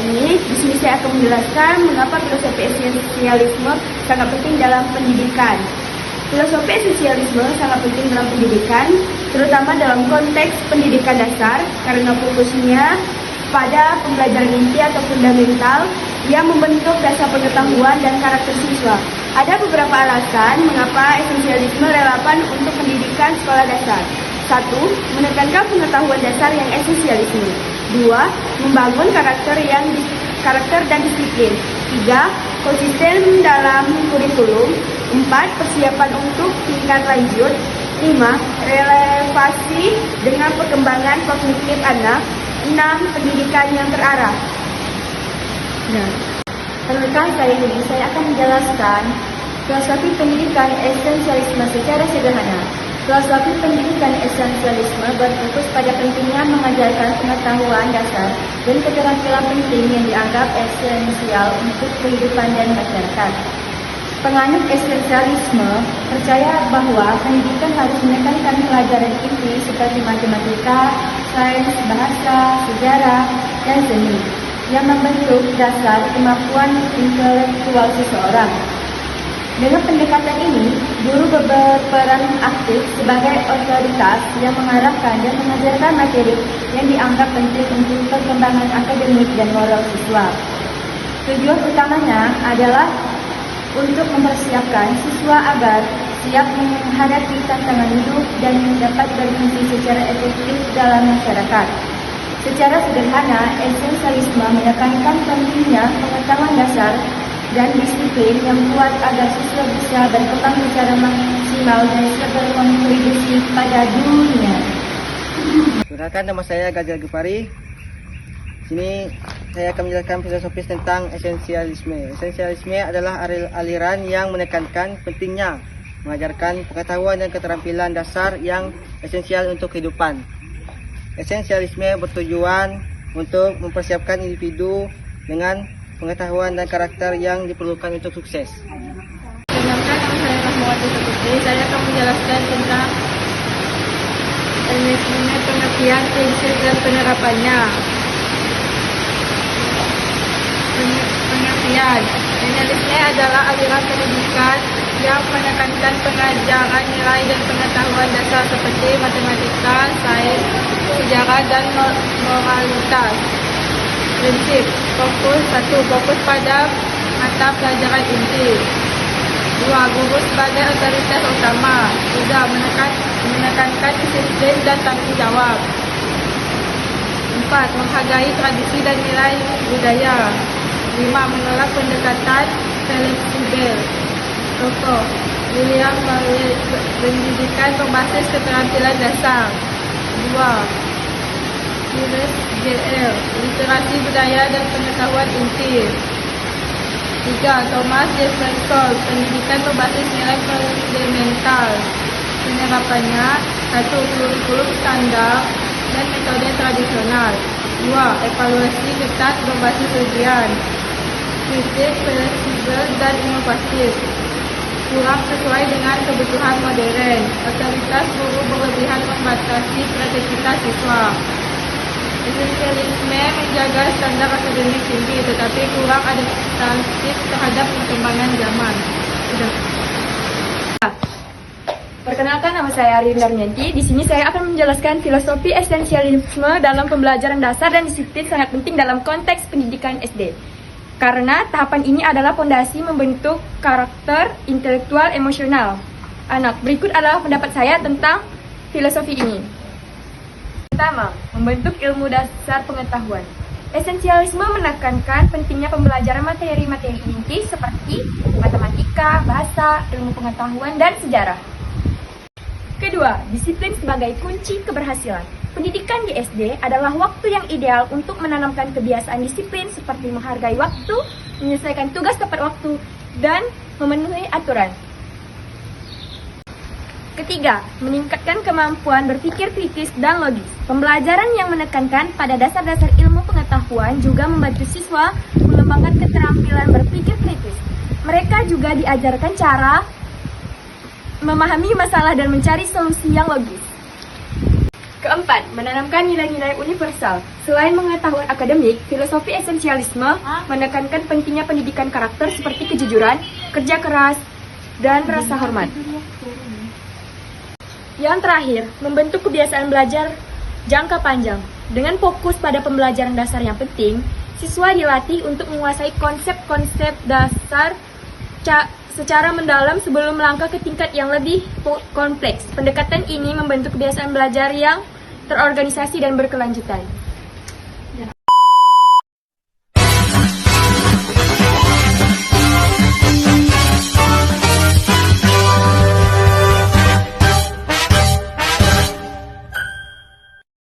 ini, di sini saya akan menjelaskan mengapa filosofi esensialisme sangat penting dalam pendidikan. Filosofi esensialisme sangat penting dalam pendidikan, terutama dalam konteks pendidikan dasar, karena fokusnya pada pembelajaran inti atau fundamental yang membentuk dasar pengetahuan dan karakter siswa. Ada beberapa alasan mengapa esensialisme relevan untuk pendidikan sekolah dasar. 1. Menekankan pengetahuan dasar yang esensialisme. 2. Membangun karakter dan disiplin. 3. Konsisten dalam kurikulum. 4. Persiapan untuk tingkat lanjut. 5. Relevasi dengan perkembangan kognitif anak. 6. Pendidikan yang terarah. Perkenalkan saya akan menjelaskan filosofi pendidikan esensialisme secara sederhana. Filosofi pendidikan esensialisme berfokus pada pentingnya mengajarkan pengetahuan dasar dan keterampilan penting yang dianggap esensial untuk kehidupan dan masyarakat. Penganut esensialisme percaya bahwa pendidikan harus menekankan pelajaran inti seperti matematika, sains, bahasa, sejarah, dan seni yang membentuk dasar kemampuan intelektual seseorang. Dengan pendekatan ini, guru berperan aktif sebagai otoritas yang mengarahkan dan mengajarkan materi yang dianggap penting untuk perkembangan akademik dan moral siswa. Tujuan utamanya adalah untuk mempersiapkan siswa agar siap menghadapi tantangan hidup dan dapat berfungsi secara efektif dalam masyarakat. Secara sederhana, esensialisme menekankan pentingnya pengetahuan dasar dan disiplin yang kuat agar siswa bisa berkembang secara maksimal dan bisa berkontribusi pada dunia. Perkenalkan, nama saya Gajal Gifari. Sini saya akan menjelaskan filosofis tentang esensialisme. Esensialisme adalah aliran yang menekankan pentingnya mengajarkan pengetahuan dan keterampilan dasar yang esensial untuk kehidupan. Esensialisme bertujuan untuk mempersiapkan individu dengan pengetahuan dan karakter yang diperlukan untuk sukses. Perkenalkan, nama saya Rahmawati Putri. Saya akan menjelaskan tentang manajemen pengertian, prinsip, dan penerapannya. Pengertian. Esensialisme adalah aliran pendidikan yang menekankan pengajaran nilai dan pengetahuan dasar seperti matematika, sains, sejarah, dan moralitas. Prinsip. Fokus pada mata pelajaran inti. 2. Guru sebagai otoritas utama. 3. Menekankan disiplin dan tanggung jawab. 4. Menghargai tradisi dan nilai budaya. 5. Menolak pendekatan fleksibel. Contoh, William Barrett, pendidikan berbasis keterampilan dasar. 2. Jules J.L. literasi budaya dan pengetahuan inti. 3. Thomas Jefferson, pendidikan berbasis nilai fundamental. Penerapannya: 1. Kurikulum standar dan metode tradisional. 2. Evaluasi ketat berbasis ujian. Kritik, fleksibel, dan inovatif. Kurang sesuai dengan kebutuhan modern. Otoritas guru berlebihan membatasi kreativitas siswa. Esensialisme menjaga standar akademik tinggi, tetapi kurang adaptatif terhadap perkembangan zaman. Perkenalkan, nama saya Arin Darmianti. Di sini saya akan menjelaskan filosofi esensialisme dalam pembelajaran dasar dan disiplin sangat penting dalam konteks pendidikan SD. Karena tahapan ini adalah fondasi membentuk karakter intelektual emosional anak. Berikut adalah pendapat saya tentang filosofi ini. Pertama, membentuk ilmu dasar pengetahuan. Esensialisme menekankan pentingnya pembelajaran materi-materi inti seperti matematika, bahasa, ilmu pengetahuan, dan sejarah. Kedua, disiplin sebagai kunci keberhasilan. Pendidikan di SD adalah waktu yang ideal untuk menanamkan kebiasaan disiplin seperti menghargai waktu, menyelesaikan tugas tepat waktu, dan memenuhi aturan. Ketiga, meningkatkan kemampuan berpikir kritis dan logis. Pembelajaran yang menekankan pada dasar-dasar ilmu pengetahuan juga membantu siswa mengembangkan keterampilan berpikir kritis. Mereka juga diajarkan cara memahami masalah dan mencari solusi yang logis. Keempat, menanamkan nilai-nilai universal. Selain pengetahuan akademik, filosofi esensialisme menekankan pentingnya pendidikan karakter seperti kejujuran, kerja keras, dan rasa hormat. Yang terakhir, membentuk kebiasaan belajar jangka panjang. Dengan fokus pada pembelajaran dasar yang penting, siswa dilatih untuk menguasai konsep-konsep dasar secara mendalam sebelum melangkah ke tingkat yang lebih kompleks. Pendekatan ini membentuk kebiasaan belajar yang terorganisasi dan berkelanjutan.